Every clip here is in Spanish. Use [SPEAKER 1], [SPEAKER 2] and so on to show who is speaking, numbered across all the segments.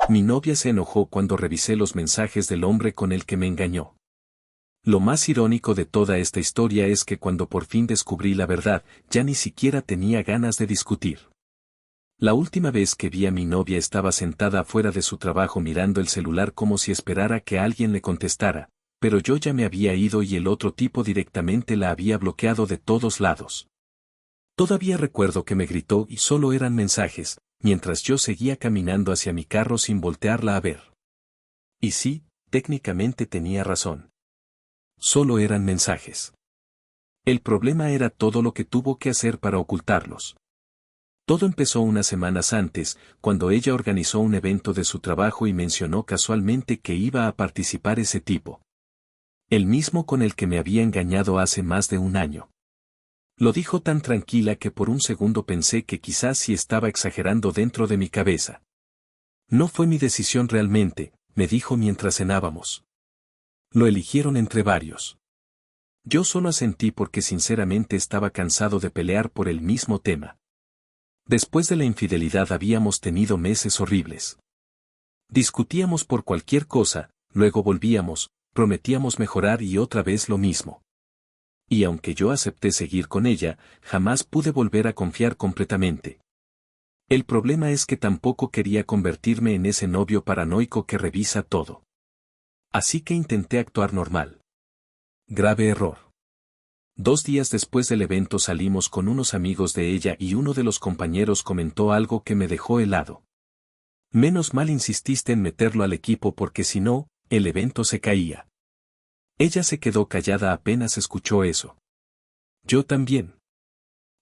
[SPEAKER 1] Mi novia se enojó cuando revisé los mensajes del hombre con el que me engañó. Lo más irónico de toda esta historia es que cuando por fin descubrí la verdad, ya ni siquiera tenía ganas de discutir. La última vez que vi a mi novia estaba sentada afuera de su trabajo mirando el celular como si esperara que alguien le contestara, pero yo ya me había ido y el otro tipo directamente la había bloqueado de todos lados. Todavía recuerdo que me gritó y solo eran mensajes, mientras yo seguía caminando hacia mi carro sin voltearla a ver. Y sí, técnicamente tenía razón. Solo eran mensajes. El problema era todo lo que tuvo que hacer para ocultarlos. Todo empezó unas semanas antes, cuando ella organizó un evento de su trabajo y mencionó casualmente que iba a participar ese tipo. El mismo con el que me había engañado hace más de un año. Lo dijo tan tranquila que por un segundo pensé que quizás sí estaba exagerando dentro de mi cabeza. No fue mi decisión realmente, me dijo mientras cenábamos. Lo eligieron entre varios. Yo solo asentí porque sinceramente estaba cansado de pelear por el mismo tema. Después de la infidelidad habíamos tenido meses horribles. Discutíamos por cualquier cosa, luego volvíamos, prometíamos mejorar y otra vez lo mismo. Y aunque yo acepté seguir con ella, jamás pude volver a confiar completamente. El problema es que tampoco quería convertirme en ese novio paranoico que revisa todo. Así que intenté actuar normal. Grave error. 2 días después del evento salimos con unos amigos de ella y uno de los compañeros comentó algo que me dejó helado. Menos mal insististe en meterlo al equipo porque si no, el evento se caía. Ella se quedó callada apenas escuchó eso. Yo también.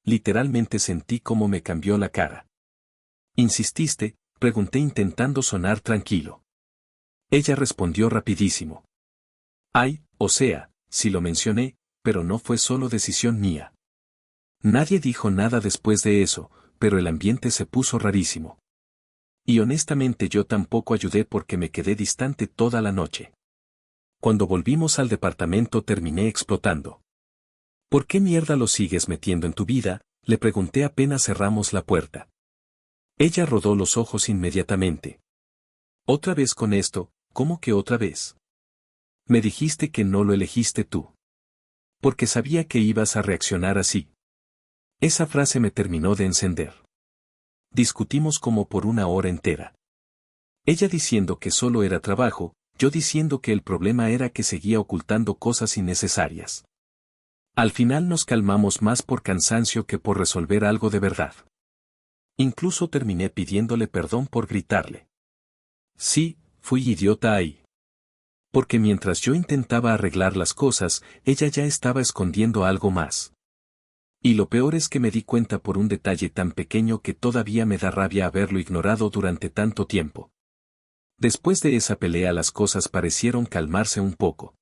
[SPEAKER 1] Literalmente sentí cómo me cambió la cara. ¿Insististe?, pregunté intentando sonar tranquilo. Ella respondió rapidísimo. Ay, o sea, sí lo mencioné, pero no fue solo decisión mía. Nadie dijo nada después de eso, pero el ambiente se puso rarísimo. Y honestamente yo tampoco ayudé porque me quedé distante toda la noche. Cuando volvimos al departamento terminé explotando. ¿Por qué mierda lo sigues metiendo en tu vida?, le pregunté apenas cerramos la puerta. Ella rodó los ojos inmediatamente. ¿Otra vez con esto? ¿Cómo que otra vez? Me dijiste que no lo elegiste tú. Porque sabía que ibas a reaccionar así. Esa frase me terminó de encender. Discutimos como por 1 hora entera. Ella diciendo que solo era trabajo, yo diciendo que el problema era que seguía ocultando cosas innecesarias. Al final nos calmamos más por cansancio que por resolver algo de verdad. Incluso terminé pidiéndole perdón por gritarle. Sí, fui idiota ahí. Porque mientras yo intentaba arreglar las cosas, ella ya estaba escondiendo algo más. Y lo peor es que me di cuenta por un detalle tan pequeño que todavía me da rabia haberlo ignorado durante tanto tiempo. Después de esa pelea las cosas parecieron calmarse un poco.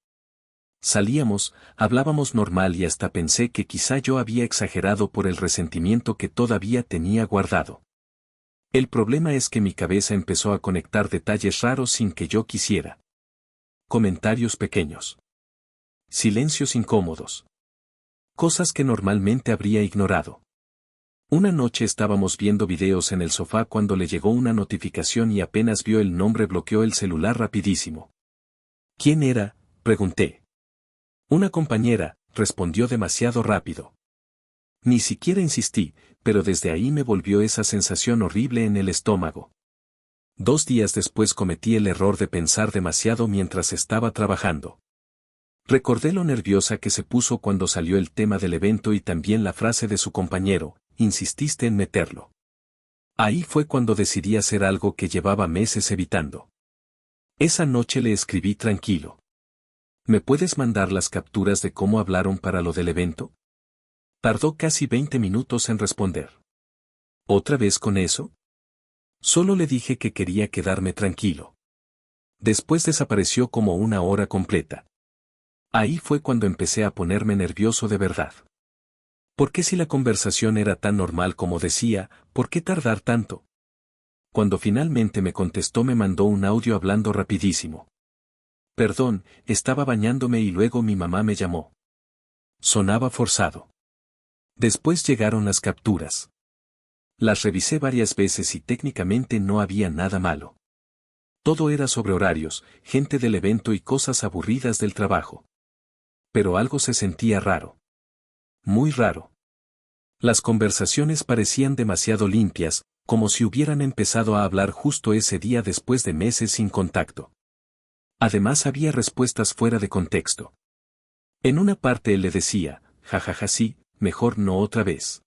[SPEAKER 1] Salíamos, hablábamos normal y hasta pensé que quizá yo había exagerado por el resentimiento que todavía tenía guardado. El problema es que mi cabeza empezó a conectar detalles raros sin que yo quisiera. Comentarios pequeños. Silencios incómodos. Cosas que normalmente habría ignorado. Una noche estábamos viendo videos en el sofá cuando le llegó una notificación y apenas vio el nombre bloqueó el celular rapidísimo. ¿Quién era?, pregunté. Una compañera, respondió demasiado rápido. Ni siquiera insistí, pero desde ahí me volvió esa sensación horrible en el estómago. 2 días después cometí el error de pensar demasiado mientras estaba trabajando. Recordé lo nerviosa que se puso cuando salió el tema del evento y también la frase de su compañero, insististe en meterlo. Ahí fue cuando decidí hacer algo que llevaba meses evitando. Esa noche le escribí tranquilo. ¿Me puedes mandar las capturas de cómo hablaron para lo del evento? Tardó casi 20 minutos en responder. ¿Otra vez con eso? Solo le dije que quería quedarme tranquilo. Después desapareció como 1 hora completa. Ahí fue cuando empecé a ponerme nervioso de verdad. ¿Por qué si la conversación era tan normal como decía, por qué tardar tanto? Cuando finalmente me contestó me mandó un audio hablando rapidísimo. Perdón, estaba bañándome y luego mi mamá me llamó. Sonaba forzado. Después llegaron las capturas. Las revisé varias veces y técnicamente no había nada malo. Todo era sobre horarios, gente del evento y cosas aburridas del trabajo. Pero algo se sentía raro. Muy raro. Las conversaciones parecían demasiado limpias, como si hubieran empezado a hablar justo ese día después de meses sin contacto. Además había respuestas fuera de contexto. En una parte él le decía, jajaja sí, mejor no otra vez.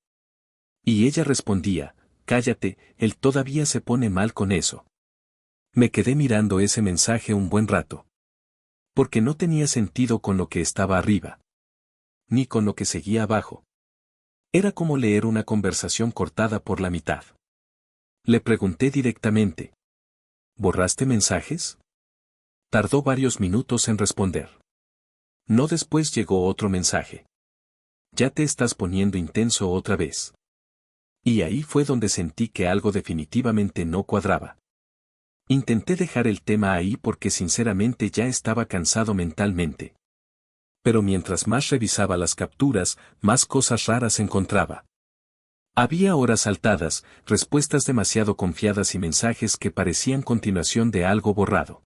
[SPEAKER 1] Y ella respondía, cállate, él todavía se pone mal con eso. Me quedé mirando ese mensaje un buen rato. Porque no tenía sentido con lo que estaba arriba. Ni con lo que seguía abajo. Era como leer una conversación cortada por la mitad. Le pregunté directamente. ¿Borraste mensajes? Tardó varios minutos en responder. No, después llegó otro mensaje. Ya te estás poniendo intenso otra vez. Y ahí fue donde sentí que algo definitivamente no cuadraba. Intenté dejar el tema ahí porque sinceramente ya estaba cansado mentalmente. Pero mientras más revisaba las capturas, más cosas raras encontraba. Había horas saltadas, respuestas demasiado confiadas y mensajes que parecían continuación de algo borrado.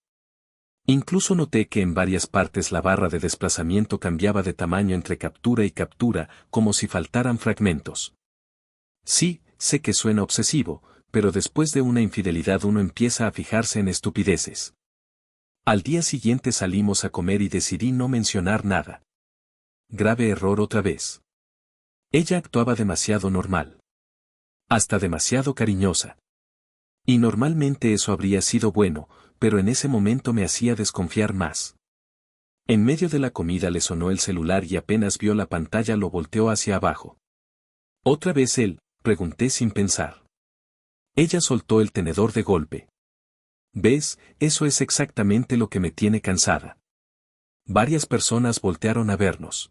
[SPEAKER 1] Incluso noté que en varias partes la barra de desplazamiento cambiaba de tamaño entre captura y captura, como si faltaran fragmentos. Sí, sé que suena obsesivo, pero después de una infidelidad uno empieza a fijarse en estupideces. Al día siguiente salimos a comer y decidí no mencionar nada. Grave error otra vez. Ella actuaba demasiado normal. Hasta demasiado cariñosa. Y normalmente eso habría sido bueno, pero en ese momento me hacía desconfiar más. En medio de la comida le sonó el celular y apenas vio la pantalla lo volteó hacia abajo. ¿Otra vez él?, pregunté sin pensar. Ella soltó el tenedor de golpe. ¿Ves? Eso es exactamente lo que me tiene cansada. Varias personas voltearon a vernos.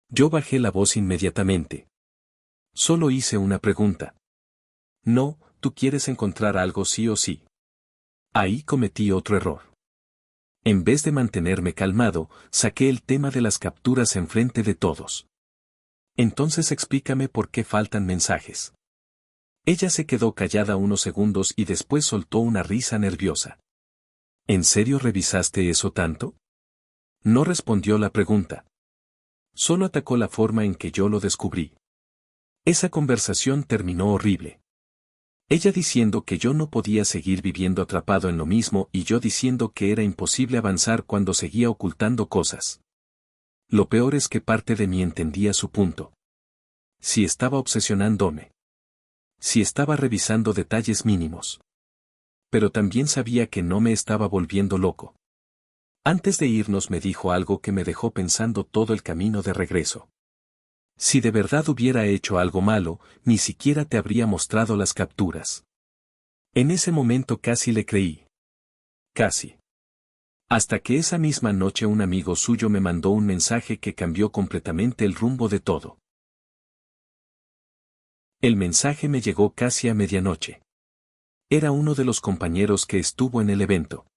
[SPEAKER 1] Yo bajé la voz inmediatamente. Solo hice una pregunta. No, tú quieres encontrar algo sí o sí. Ahí cometí otro error. En vez de mantenerme calmado, saqué el tema de las capturas enfrente de todos. Entonces explícame por qué faltan mensajes. Ella se quedó callada unos segundos y después soltó una risa nerviosa. ¿En serio revisaste eso tanto? No respondió la pregunta. Solo atacó la forma en que yo lo descubrí. Esa conversación terminó horrible. Ella diciendo que yo no podía seguir viviendo atrapado en lo mismo y yo diciendo que era imposible avanzar cuando seguía ocultando cosas. Lo peor es que parte de mí entendía su punto. Si estaba obsesionándome. Si estaba revisando detalles mínimos. Pero también sabía que no me estaba volviendo loco. Antes de irnos me dijo algo que me dejó pensando todo el camino de regreso. Si de verdad hubiera hecho algo malo, ni siquiera te habría mostrado las capturas. En ese momento casi le creí. Casi. Hasta que esa misma noche un amigo suyo me mandó un mensaje que cambió completamente el rumbo de todo. El mensaje me llegó casi a medianoche. Era uno de los compañeros que estuvo en el evento.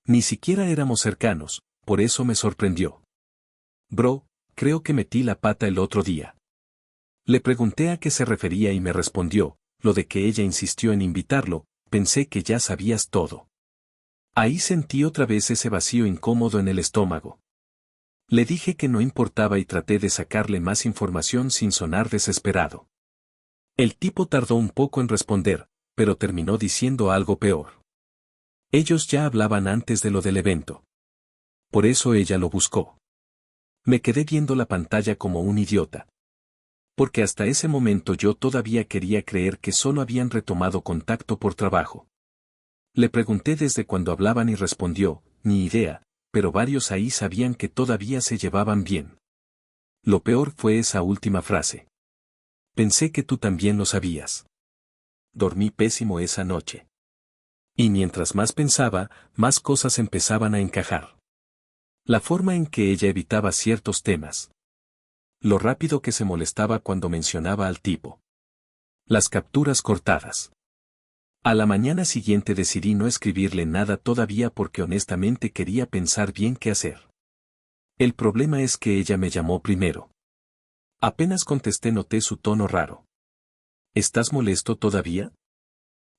[SPEAKER 1] Ni siquiera éramos cercanos, por eso me sorprendió. Bro, creo que metí la pata el otro día. Le pregunté a qué se refería y me respondió, lo de que ella insistió en invitarlo, pensé que ya sabías todo. Ahí sentí otra vez ese vacío incómodo en el estómago. Le dije que no importaba y traté de sacarle más información sin sonar desesperado. El tipo tardó un poco en responder, pero terminó diciendo algo peor. Ellos ya hablaban antes de lo del evento. Por eso ella lo buscó. Me quedé viendo la pantalla como un idiota. Porque hasta ese momento yo todavía quería creer que solo habían retomado contacto por trabajo. Le pregunté desde cuándo hablaban y respondió, ni idea, pero varios ahí sabían que todavía se llevaban bien. Lo peor fue esa última frase. Pensé que tú también lo sabías. Dormí pésimo esa noche. Y mientras más pensaba, más cosas empezaban a encajar. La forma en que ella evitaba ciertos temas. Lo rápido que se molestaba cuando mencionaba al tipo. Las capturas cortadas. A la mañana siguiente decidí no escribirle nada todavía porque honestamente quería pensar bien qué hacer. El problema es que ella me llamó primero. Apenas contesté noté su tono raro. ¿Estás molesto todavía?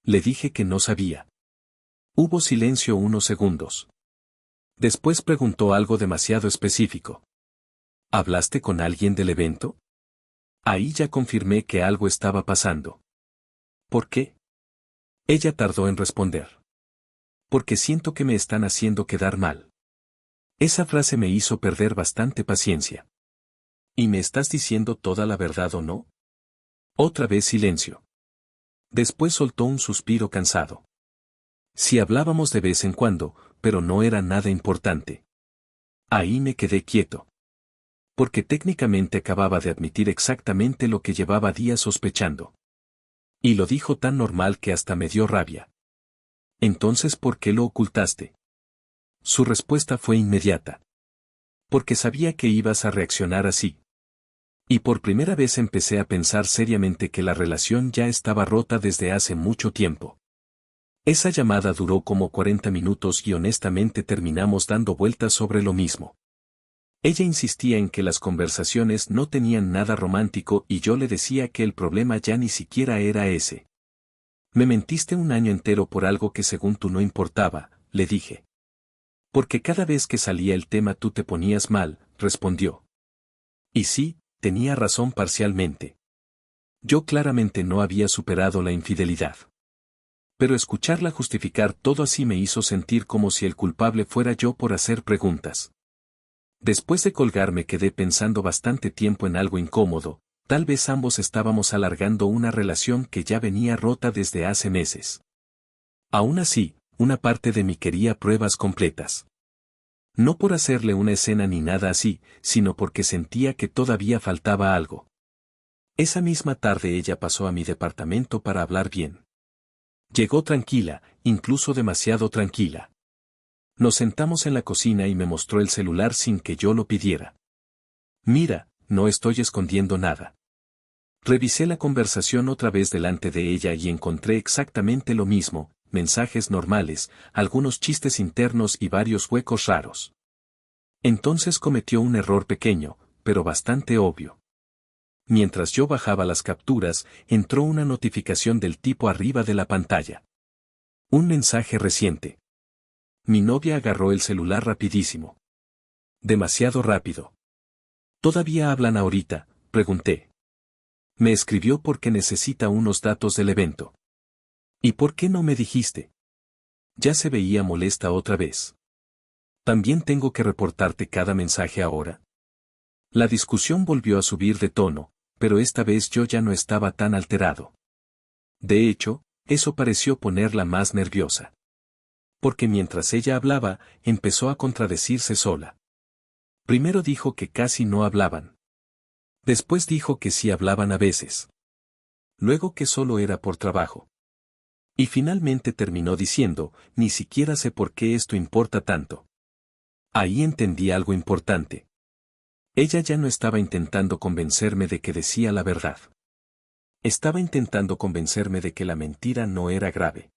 [SPEAKER 1] Le dije que no sabía. Hubo silencio unos segundos. Después preguntó algo demasiado específico. ¿Hablaste con alguien del evento? Ahí ya confirmé que algo estaba pasando. ¿Por qué? Ella tardó en responder. Porque siento que me están haciendo quedar mal. Esa frase me hizo perder bastante paciencia. ¿Y me estás diciendo toda la verdad o no? Otra vez silencio. Después soltó un suspiro cansado. Si hablábamos de vez en cuando, pero no era nada importante. Ahí me quedé quieto. Porque técnicamente acababa de admitir exactamente lo que llevaba días sospechando. Y lo dijo tan normal que hasta me dio rabia. Entonces, ¿por qué lo ocultaste? Su respuesta fue inmediata. Porque sabía que ibas a reaccionar así. Y por primera vez empecé a pensar seriamente que la relación ya estaba rota desde hace mucho tiempo. Esa llamada duró como 40 minutos y honestamente terminamos dando vueltas sobre lo mismo. Ella insistía en que las conversaciones no tenían nada romántico y yo le decía que el problema ya ni siquiera era ese. Me mentiste un año entero por algo que según tú no importaba, le dije. Porque cada vez que salía el tema tú te ponías mal, respondió. Y sí, tenía razón parcialmente. Yo claramente no había superado la infidelidad. Pero escucharla justificar todo así me hizo sentir como si el culpable fuera yo por hacer preguntas. Después de colgar me quedé pensando bastante tiempo en algo incómodo, tal vez ambos estábamos alargando una relación que ya venía rota desde hace meses. Aún así, una parte de mí quería pruebas completas. No por hacerle una escena ni nada así, sino porque sentía que todavía faltaba algo. Esa misma tarde ella pasó a mi departamento para hablar bien. Llegó tranquila, incluso demasiado tranquila. Nos sentamos en la cocina y me mostró el celular sin que yo lo pidiera. Mira, no estoy escondiendo nada. Revisé la conversación otra vez delante de ella y encontré exactamente lo mismo, mensajes normales, algunos chistes internos y varios huecos raros. Entonces cometió un error pequeño, pero bastante obvio. Mientras yo bajaba las capturas, entró una notificación del tipo arriba de la pantalla. Un mensaje reciente. Mi novia agarró el celular rapidísimo. Demasiado rápido. ¿Todavía hablan ahorita?, pregunté. Me escribió porque necesita unos datos del evento. ¿Y por qué no me dijiste? Ya se veía molesta otra vez. ¿También tengo que reportarte cada mensaje ahora? La discusión volvió a subir de tono, pero esta vez yo ya no estaba tan alterado. De hecho, eso pareció ponerla más nerviosa. Porque mientras ella hablaba, empezó a contradecirse sola. Primero dijo que casi no hablaban. Después dijo que sí hablaban a veces. Luego que solo era por trabajo. Y finalmente terminó diciendo, ni siquiera sé por qué esto importa tanto. Ahí entendí algo importante. Ella ya no estaba intentando convencerme de que decía la verdad. Estaba intentando convencerme de que la mentira no era grave.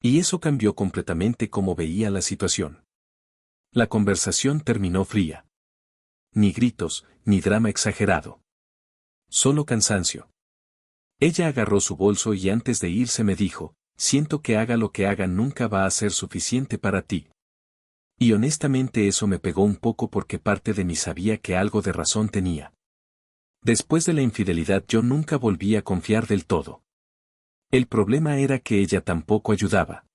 [SPEAKER 1] Y eso cambió completamente cómo veía la situación. La conversación terminó fría. Ni gritos, ni drama exagerado. Solo cansancio. Ella agarró su bolso y antes de irse me dijo, siento que haga lo que haga nunca va a ser suficiente para ti. Y honestamente eso me pegó un poco porque parte de mí sabía que algo de razón tenía. Después de la infidelidad yo nunca volví a confiar del todo. El problema era que ella tampoco ayudaba.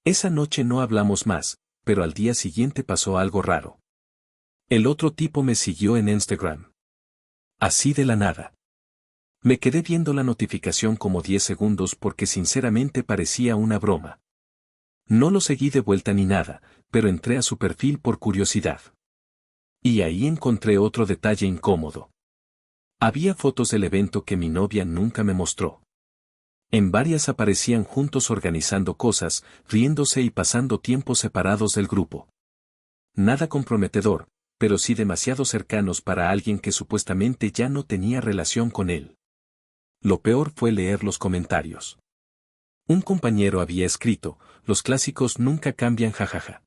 [SPEAKER 1] Esa noche no hablamos más, pero al día siguiente pasó algo raro. El otro tipo me siguió en Instagram. Así de la nada. Me quedé viendo la notificación como 10 segundos porque sinceramente parecía una broma. No lo seguí de vuelta ni nada, pero entré a su perfil por curiosidad. Y ahí encontré otro detalle incómodo. Había fotos del evento que mi novia nunca me mostró. En varias aparecían juntos organizando cosas, riéndose y pasando tiempos separados del grupo. Nada comprometedor, pero sí demasiado cercanos para alguien que supuestamente ya no tenía relación con él. Lo peor fue leer los comentarios. Un compañero había escrito, los clásicos nunca cambian jajaja.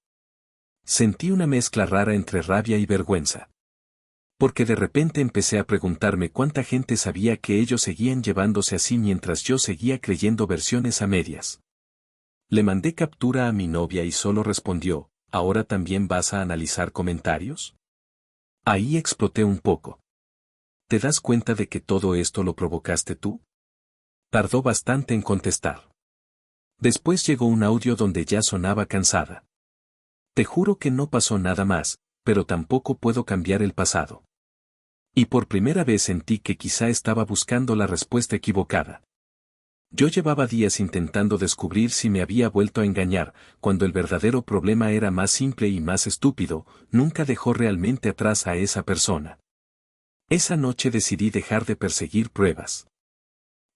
[SPEAKER 1] Sentí una mezcla rara entre rabia y vergüenza. Porque de repente empecé a preguntarme cuánta gente sabía que ellos seguían llevándose así mientras yo seguía creyendo versiones a medias. Le mandé captura a mi novia y solo respondió, ¿ahora también vas a analizar comentarios? Ahí exploté un poco. ¿Te das cuenta de que todo esto lo provocaste tú? Tardó bastante en contestar. Después llegó un audio donde ya sonaba cansada. Te juro que no pasó nada más, pero tampoco puedo cambiar el pasado. Y por primera vez sentí que quizá estaba buscando la respuesta equivocada. Yo llevaba días intentando descubrir si me había vuelto a engañar, cuando el verdadero problema era más simple y más estúpido, nunca dejó realmente atrás a esa persona. Esa noche decidí dejar de perseguir pruebas.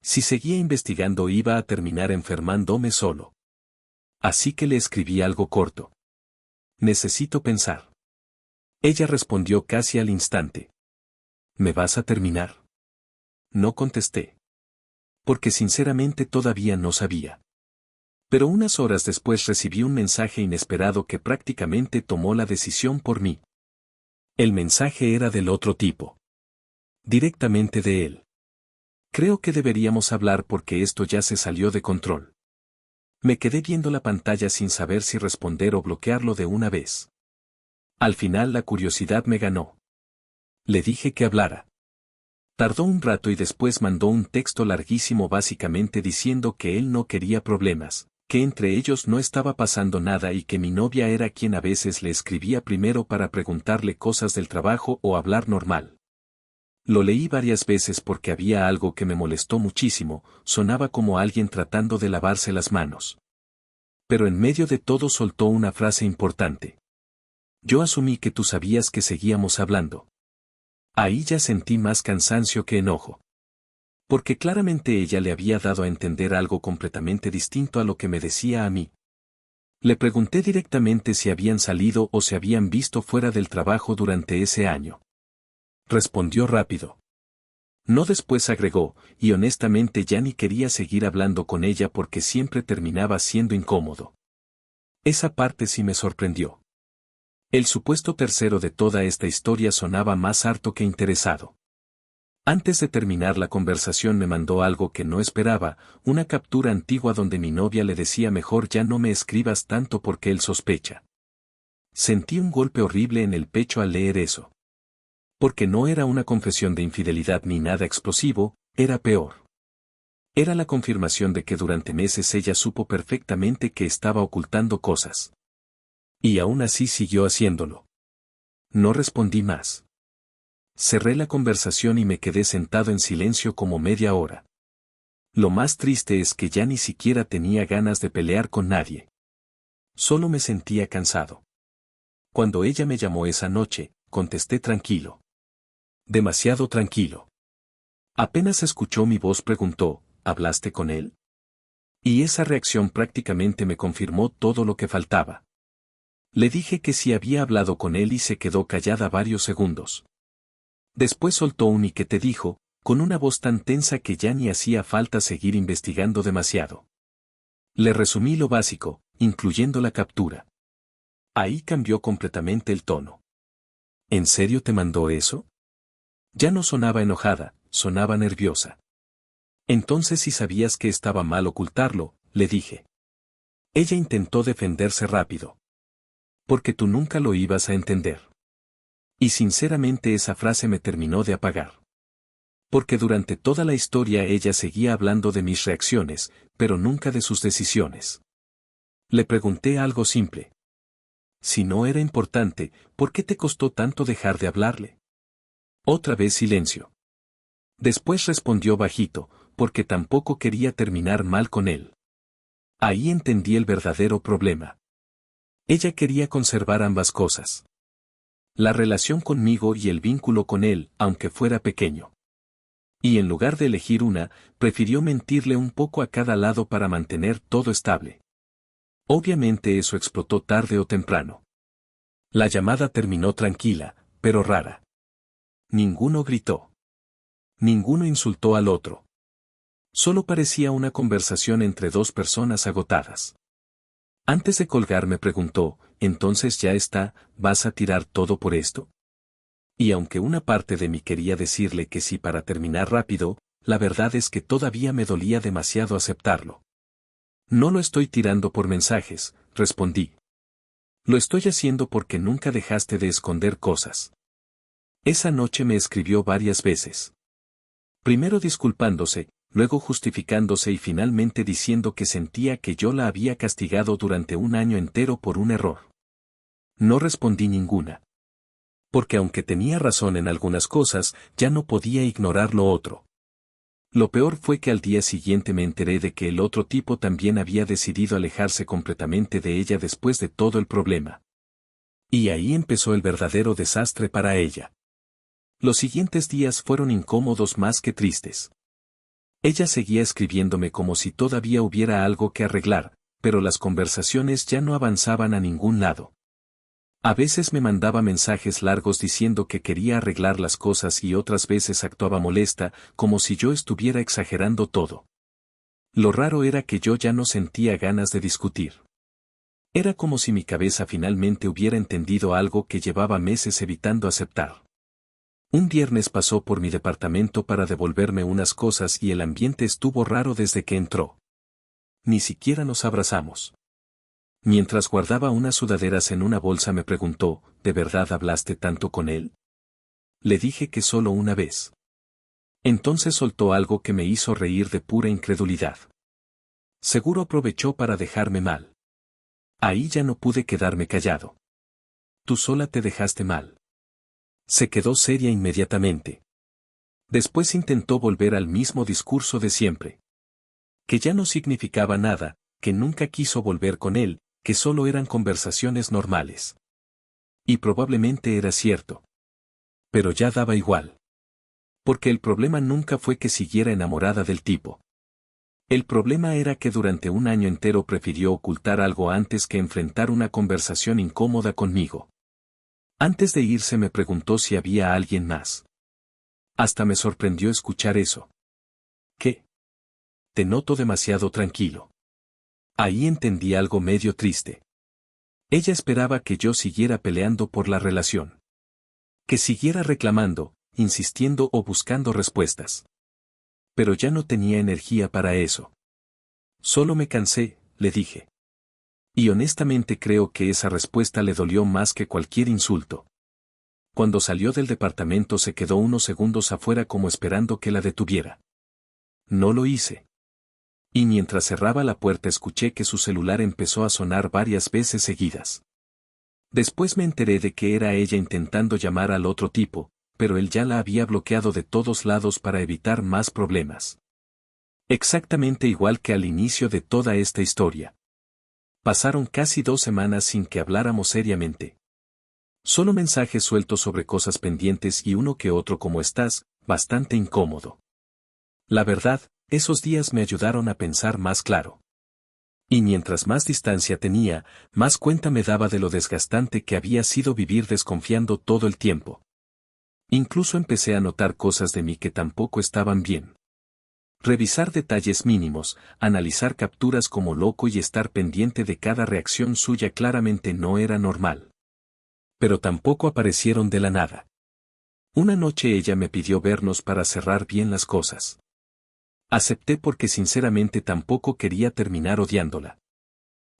[SPEAKER 1] Si seguía investigando iba a terminar enfermándome solo. Así que le escribí algo corto. Necesito pensar. Ella respondió casi al instante. ¿Me vas a terminar? No contesté. Porque sinceramente todavía no sabía. Pero unas horas después recibí un mensaje inesperado que prácticamente tomó la decisión por mí. El mensaje era del otro tipo. Directamente de él. Creo que deberíamos hablar porque esto ya se salió de control. Me quedé viendo la pantalla sin saber si responder o bloquearlo de una vez. Al final la curiosidad me ganó. Le dije que hablara. Tardó un rato y después mandó un texto larguísimo básicamente diciendo que él no quería problemas, que entre ellos no estaba pasando nada y que mi novia era quien a veces le escribía primero para preguntarle cosas del trabajo o hablar normal. Lo leí varias veces porque había algo que me molestó muchísimo, sonaba como alguien tratando de lavarse las manos. Pero en medio de todo soltó una frase importante. Yo asumí que tú sabías que seguíamos hablando. Ahí ya sentí más cansancio que enojo. Porque claramente ella le había dado a entender algo completamente distinto a lo que me decía a mí. Le pregunté directamente si habían salido o se habían visto fuera del trabajo durante ese año. Respondió rápido. No, después agregó, y honestamente ya ni quería seguir hablando con ella porque siempre terminaba siendo incómodo. Esa parte sí me sorprendió. El supuesto tercero de toda esta historia sonaba más harto que interesado. Antes de terminar la conversación me mandó algo que no esperaba, una captura antigua donde mi novia le decía mejor ya no me escribas tanto porque él sospecha. Sentí un golpe horrible en el pecho al leer eso. Porque no era una confesión de infidelidad ni nada explosivo, era peor. Era la confirmación de que durante meses ella supo perfectamente que estaba ocultando cosas. Y aún así siguió haciéndolo. No respondí más. Cerré la conversación y me quedé sentado en silencio como media hora. Lo más triste es que ya ni siquiera tenía ganas de pelear con nadie. Solo me sentía cansado. Cuando ella me llamó esa noche, contesté tranquilo. Demasiado tranquilo. Apenas escuchó mi voz preguntó, ¿hablaste con él? Y esa reacción prácticamente me confirmó todo lo que faltaba. Le dije que sí había hablado con él y se quedó callada varios segundos. Después soltó un «¿y qué te dijo?», con una voz tan tensa que ya ni hacía falta seguir investigando demasiado. Le resumí lo básico, incluyendo la captura. Ahí cambió completamente el tono. ¿En serio te mandó eso? Ya no sonaba enojada, sonaba nerviosa. Entonces si sabías que estaba mal ocultarlo, le dije. Ella intentó defenderse rápido. Porque tú nunca lo ibas a entender. Y sinceramente esa frase me terminó de apagar. Porque durante toda la historia ella seguía hablando de mis reacciones, pero nunca de sus decisiones. Le pregunté algo simple. Si no era importante, ¿por qué te costó tanto dejar de hablarle? Otra vez silencio. Después respondió bajito, porque tampoco quería terminar mal con él. Ahí entendí el verdadero problema. Ella quería conservar ambas cosas. La relación conmigo y el vínculo con él, aunque fuera pequeño. Y en lugar de elegir una, prefirió mentirle un poco a cada lado para mantener todo estable. Obviamente eso explotó tarde o temprano. La llamada terminó tranquila, pero rara. Ninguno gritó. Ninguno insultó al otro. Solo parecía una conversación entre dos personas agotadas. Antes de colgar me preguntó, ¿entonces ya está, vas a tirar todo por esto? Y aunque una parte de mí quería decirle que sí para terminar rápido, la verdad es que todavía me dolía demasiado aceptarlo. No lo estoy tirando por mensajes, respondí. Lo estoy haciendo porque nunca dejaste de esconder cosas. Esa noche me escribió varias veces. Primero disculpándose, luego justificándose y finalmente diciendo que sentía que yo la había castigado durante un año entero por un error. No respondí ninguna. Porque aunque tenía razón en algunas cosas, ya no podía ignorar lo otro. Lo peor fue que al día siguiente me enteré de que el otro tipo también había decidido alejarse completamente de ella después de todo el problema. Y ahí empezó el verdadero desastre para ella. Los siguientes días fueron incómodos más que tristes. Ella seguía escribiéndome como si todavía hubiera algo que arreglar, pero las conversaciones ya no avanzaban a ningún lado. A veces me mandaba mensajes largos diciendo que quería arreglar las cosas y otras veces actuaba molesta, como si yo estuviera exagerando todo. Lo raro era que yo ya no sentía ganas de discutir. Era como si mi cabeza finalmente hubiera entendido algo que llevaba meses evitando aceptar. Un viernes pasó por mi departamento para devolverme unas cosas y el ambiente estuvo raro desde que entró. Ni siquiera nos abrazamos. Mientras guardaba unas sudaderas en una bolsa me preguntó, ¿de verdad hablaste tanto con él? Le dije que solo una vez. Entonces soltó algo que me hizo reír de pura incredulidad. Seguro aprovechó para dejarme mal. Ahí ya no pude quedarme callado. Tú sola te dejaste mal. Se quedó seria inmediatamente. Después intentó volver al mismo discurso de siempre. Que ya no significaba nada, que nunca quiso volver con él, que solo eran conversaciones normales. Y probablemente era cierto. Pero ya daba igual. Porque el problema nunca fue que siguiera enamorada del tipo. El problema era que durante un año entero prefirió ocultar algo antes que enfrentar una conversación incómoda conmigo. Antes de irse me preguntó si había alguien más. Hasta me sorprendió escuchar eso. ¿Qué? Te noto demasiado tranquilo. Ahí entendí algo medio triste. Ella esperaba que yo siguiera peleando por la relación. Que siguiera reclamando, insistiendo o buscando respuestas. Pero ya no tenía energía para eso. Solo me cansé, le dije. Y honestamente creo que esa respuesta le dolió más que cualquier insulto. Cuando salió del departamento se quedó unos segundos afuera como esperando que la detuviera. No lo hice. Y mientras cerraba la puerta escuché que su celular empezó a sonar varias veces seguidas. Después me enteré de que era ella intentando llamar al otro tipo, pero él ya la había bloqueado de todos lados para evitar más problemas. Exactamente igual que al inicio de toda esta historia. Pasaron casi 2 semanas sin que habláramos seriamente. Solo mensajes sueltos sobre cosas pendientes y uno que otro como estás, bastante incómodo. La verdad, esos días me ayudaron a pensar más claro. Y mientras más distancia tenía, más cuenta me daba de lo desgastante que había sido vivir desconfiando todo el tiempo. Incluso empecé a notar cosas de mí que tampoco estaban bien. Revisar detalles mínimos, analizar capturas como loco y estar pendiente de cada reacción suya claramente no era normal. Pero tampoco aparecieron de la nada. Una noche ella me pidió vernos para cerrar bien las cosas. Acepté porque sinceramente tampoco quería terminar odiándola.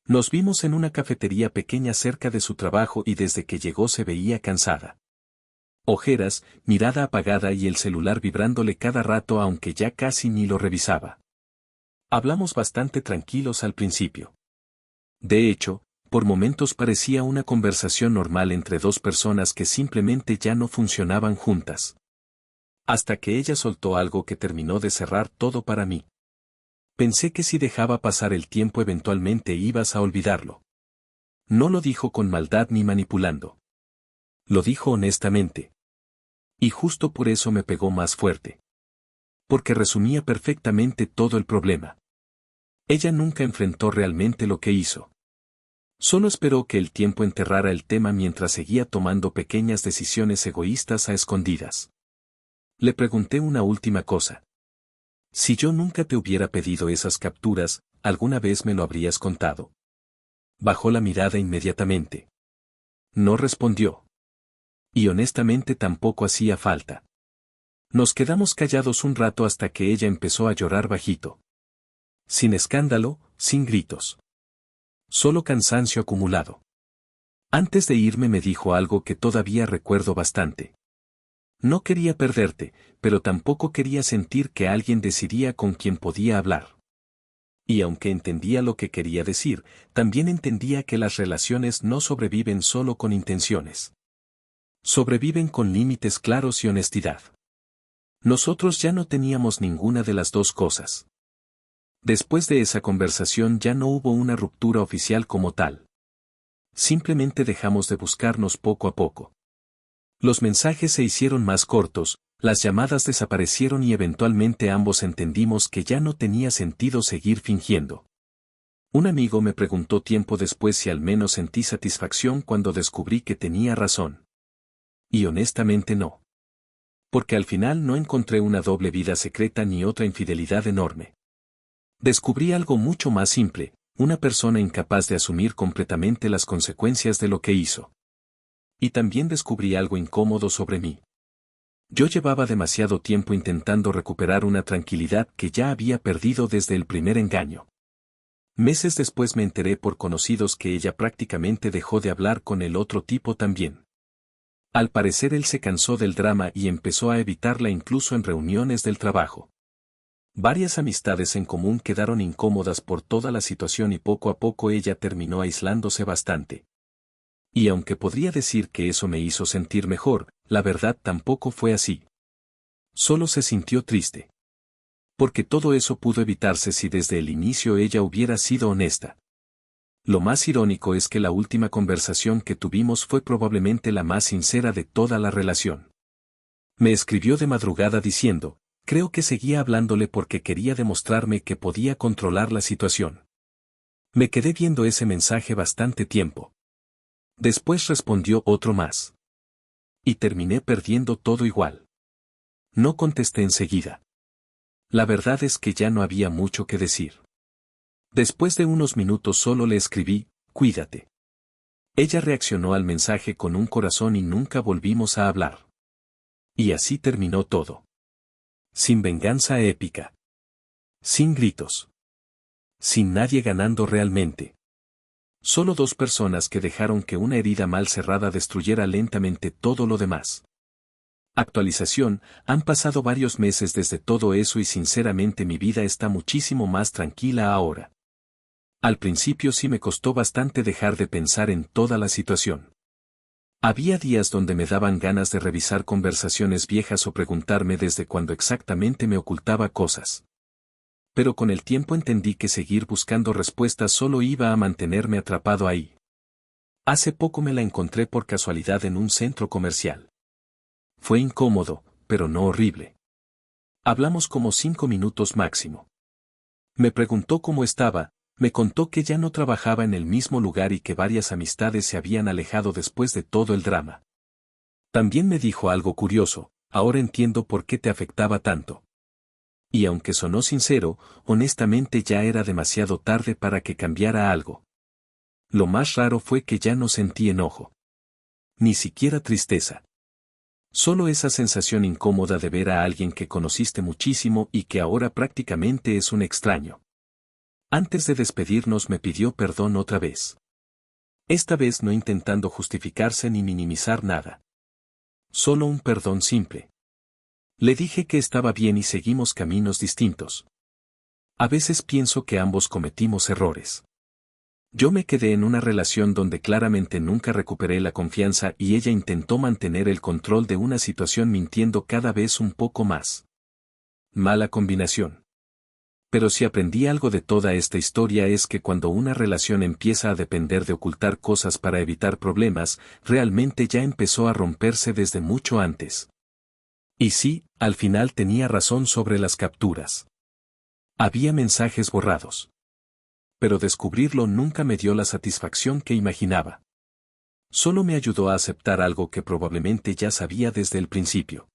[SPEAKER 1] Nos vimos en una cafetería pequeña cerca de su trabajo y desde que llegó se veía cansada. Ojeras, mirada apagada y el celular vibrándole cada rato aunque ya casi ni lo revisaba. Hablamos bastante tranquilos al principio. De hecho, por momentos parecía una conversación normal entre dos personas que simplemente ya no funcionaban juntas. Hasta que ella soltó algo que terminó de cerrar todo para mí. Pensé que si dejaba pasar el tiempo eventualmente ibas a olvidarlo. No lo dijo con maldad ni manipulando. Lo dijo honestamente. Y justo por eso me pegó más fuerte. Porque resumía perfectamente todo el problema. Ella nunca enfrentó realmente lo que hizo. Solo esperó que el tiempo enterrara el tema mientras seguía tomando pequeñas decisiones egoístas a escondidas. Le pregunté una última cosa. Si yo nunca te hubiera pedido esas capturas, ¿alguna vez me lo habrías contado? Bajó la mirada inmediatamente. No respondió. Y honestamente tampoco hacía falta. Nos quedamos callados un rato hasta que ella empezó a llorar bajito. Sin escándalo, sin gritos. Solo cansancio acumulado. Antes de irme me dijo algo que todavía recuerdo bastante. No quería perderte, pero tampoco quería sentir que alguien decidía con quien podía hablar. Y aunque entendía lo que quería decir, también entendía que las relaciones no sobreviven solo con intenciones. Sobreviven con límites claros y honestidad. Nosotros ya no teníamos ninguna de las dos cosas. Después de esa conversación ya no hubo una ruptura oficial como tal. Simplemente dejamos de buscarnos poco a poco. Los mensajes se hicieron más cortos, las llamadas desaparecieron y eventualmente ambos entendimos que ya no tenía sentido seguir fingiendo. Un amigo me preguntó tiempo después si al menos sentí satisfacción cuando descubrí que tenía razón. Y honestamente no. Porque al final no encontré una doble vida secreta ni otra infidelidad enorme. Descubrí algo mucho más simple, una persona incapaz de asumir completamente las consecuencias de lo que hizo. Y también descubrí algo incómodo sobre mí. Yo llevaba demasiado tiempo intentando recuperar una tranquilidad que ya había perdido desde el primer engaño. Meses después me enteré por conocidos que ella prácticamente dejó de hablar con el otro tipo también. Al parecer él se cansó del drama y empezó a evitarla incluso en reuniones del trabajo. Varias amistades en común quedaron incómodas por toda la situación y poco a poco ella terminó aislándose bastante. Y aunque podría decir que eso me hizo sentir mejor, la verdad tampoco fue así. Solo se sintió triste. Porque todo eso pudo evitarse si desde el inicio ella hubiera sido honesta. Lo más irónico es que la última conversación que tuvimos fue probablemente la más sincera de toda la relación. Me escribió de madrugada diciendo, creo que seguía hablándole porque quería demostrarme que podía controlar la situación. Me quedé viendo ese mensaje bastante tiempo. Después respondió otro más. Y terminé perdiendo todo igual. No contesté enseguida. La verdad es que ya no había mucho que decir. Después de unos minutos solo le escribí, cuídate. Ella reaccionó al mensaje con un corazón y nunca volvimos a hablar. Y así terminó todo. Sin venganza épica. Sin gritos. Sin nadie ganando realmente. Solo dos personas que dejaron que una herida mal cerrada destruyera lentamente todo lo demás. Actualización, han pasado varios meses desde todo eso y sinceramente mi vida está muchísimo más tranquila ahora. Al principio sí me costó bastante dejar de pensar en toda la situación. Había días donde me daban ganas de revisar conversaciones viejas o preguntarme desde cuándo exactamente me ocultaba cosas. Pero con el tiempo entendí que seguir buscando respuestas solo iba a mantenerme atrapado ahí. Hace poco me la encontré por casualidad en un centro comercial. Fue incómodo, pero no horrible. Hablamos como 5 minutos máximo. Me preguntó cómo estaba. Me contó que ya no trabajaba en el mismo lugar y que varias amistades se habían alejado después de todo el drama. También me dijo algo curioso, ahora entiendo por qué te afectaba tanto. Y aunque sonó sincero, honestamente ya era demasiado tarde para que cambiara algo. Lo más raro fue que ya no sentí enojo. Ni siquiera tristeza. Solo esa sensación incómoda de ver a alguien que conociste muchísimo y que ahora prácticamente es un extraño. Antes de despedirnos me pidió perdón otra vez. Esta vez no intentando justificarse ni minimizar nada. Solo un perdón simple. Le dije que estaba bien y seguimos caminos distintos. A veces pienso que ambos cometimos errores. Yo me quedé en una relación donde claramente nunca recuperé la confianza y ella intentó mantener el control de una situación mintiendo cada vez un poco más. Mala combinación. Pero si aprendí algo de toda esta historia es que cuando una relación empieza a depender de ocultar cosas para evitar problemas, realmente ya empezó a romperse desde mucho antes. Y sí, al final tenía razón sobre las capturas. Había mensajes borrados. Pero descubrirlo nunca me dio la satisfacción que imaginaba. Solo me ayudó a aceptar algo que probablemente ya sabía desde el principio.